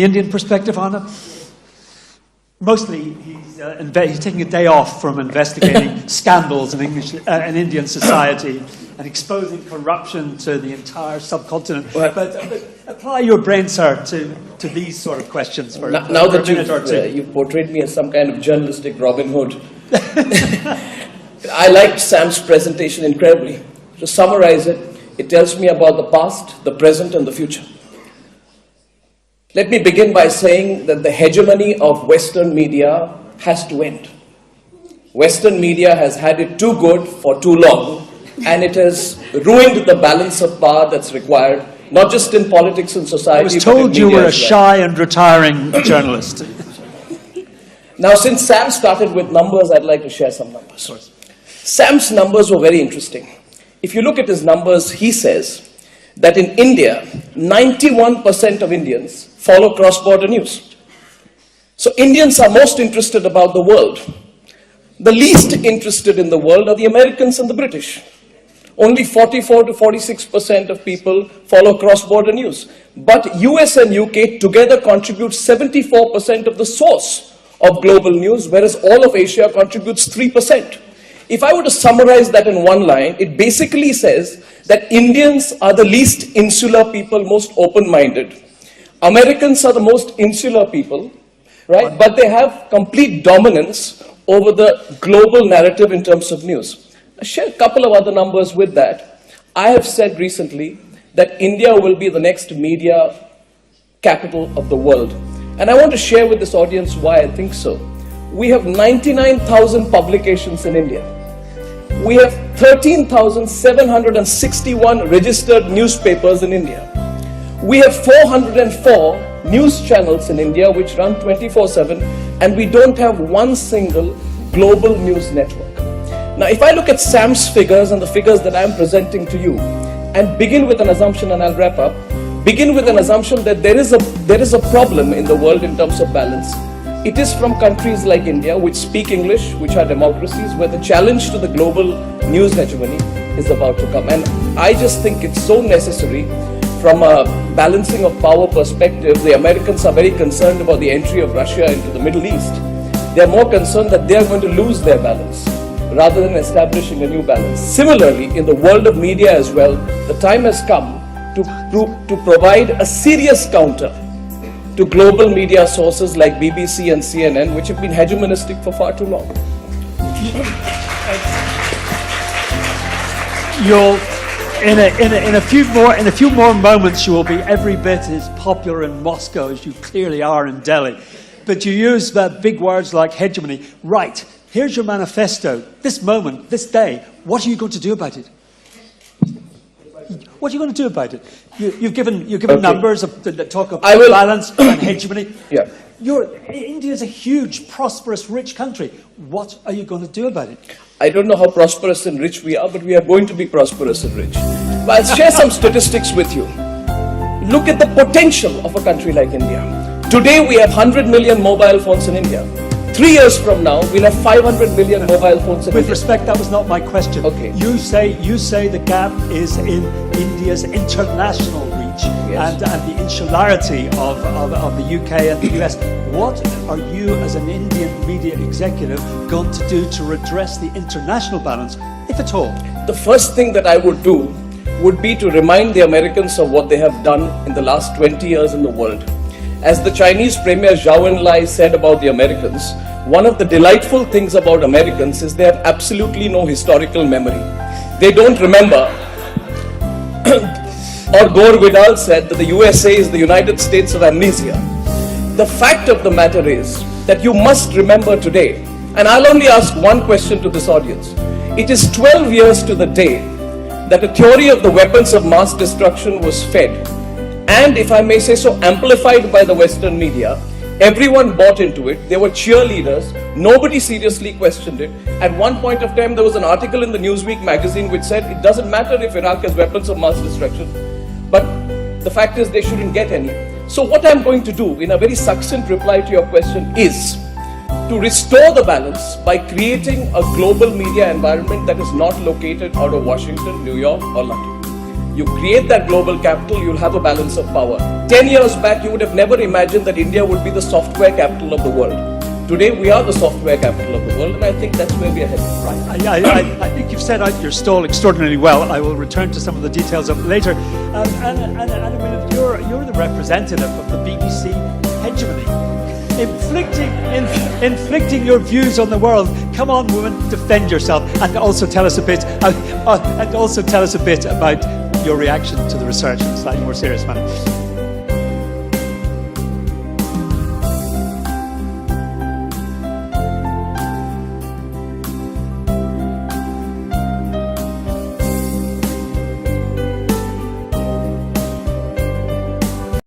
Indian perspective on it? Mostly, he's taking a day off from investigating scandals in Indian society and exposing corruption to the entire subcontinent. Well, but apply your brain, sir, to these sort of questions for now a that minute or two. you've portrayed me as some kind of journalistic Robin Hood. I liked Sam's presentation incredibly. To summarize it, it tells me about the past, the present, and the future. Let me begin by saying that the hegemony of Western media has to end. Western media has had it too good for too long, and it has ruined the balance of power that's required, not just in politics and society. I was told you were a shy and retiring journalist. Now, since Sam started with numbers, I'd like to share some numbers. Sam's numbers were very interesting. If you look at his numbers, he says that in India, 91% of Indians follow cross-border news. So Indians are most interested about the world. The least interested in the world are the Americans and the British. Only 44 to 46% of people follow cross-border news. But US and UK together contribute 74% of the source of global news, whereas all of Asia contributes 3%. If I were to summarize that in one line, it basically says that Indians are the least insular people, most open-minded. Americans are the most insular people, right? But they have complete dominance over the global narrative in terms of news. I'll share a couple of other numbers with that. I have said recently that India will be the next media capital of the world. And I want to share with this audience why I think so. We have 99,000 publications in India. We have 13,761 registered newspapers in India. We have 404 news channels in India which run 24/7, and we don't have one single global news network. Now, if I look at Sam's figures and the figures that I'm presenting to you, and begin with an assumption, and I'll wrap up, begin with an assumption that there is a problem in the world in terms of balance. It is from countries like India, which speak English, which are democracies, where the challenge to the global news hegemony is about to come. And I just think it's so necessary. From a balancing of power perspective, the Americans are very concerned about the entry of Russia into the Middle East. They're more concerned that they're going to lose their balance rather than establishing a new balance. Similarly, in the world of media as well, the time has come to provide a serious counter to global media sources like BBC and CNN, which have been hegemonistic for far too long. In a few more moments, you will be every bit as popular in Moscow as you clearly are in Delhi. But you use big words like hegemony. Right, here's your manifesto. This moment, this day, what are you going to do about it? What are you going to do about it? You've given numbers that talk about balance and hegemony. Yeah. India is a huge, prosperous, rich country. What are you going to do about it? I don't know how prosperous and rich we are, but we are going to be prosperous and rich. But I'll share some statistics with you. Look at the potential of a country like India. Today we have 100 million mobile phones in India. 3 years from now, we'll have 500 million mobile phones in India. With respect, that was not my question. Okay. You say the gap is in India's international reach, yes, and the insularity of the UK and the US. What are you, as an Indian media executive, going to do to redress the international balance, if at all? The first thing that I would do would be to remind the Americans of what they have done in the last 20 years in the world. As the Chinese Premier Zhou Enlai said about the Americans, one of the delightful things about Americans is they have absolutely no historical memory. They don't remember. Or Gore Vidal said that the USA is the United States of amnesia. The fact of the matter is that you must remember today, and I'll only ask one question to this audience. It is 12 years to the day that a theory of the weapons of mass destruction was fed, and if I may say so, amplified by the Western media. Everyone bought into it. There were cheerleaders. Nobody seriously questioned it. At one point of time, there was an article in the Newsweek magazine which said it doesn't matter if Iraq has weapons of mass destruction, but the fact is they shouldn't get any. So what I'm going to do, in a very succinct reply to your question, is to restore the balance by creating a global media environment that is not located out of Washington, New York, or London. You create that global capital, you'll have a balance of power. 10 years back, you would have never imagined that India would be the software capital of the world. Today, we are the software capital of the world, and I think that's where we are headed. Right. I think you've set out your stall extraordinarily well. I will return to some of the details of it later. And you're the representative of the BBC hegemony, inflicting your views on the world. Come on, woman, defend yourself, and also tell us a bit. About your reaction to the research in a slightly more serious manner.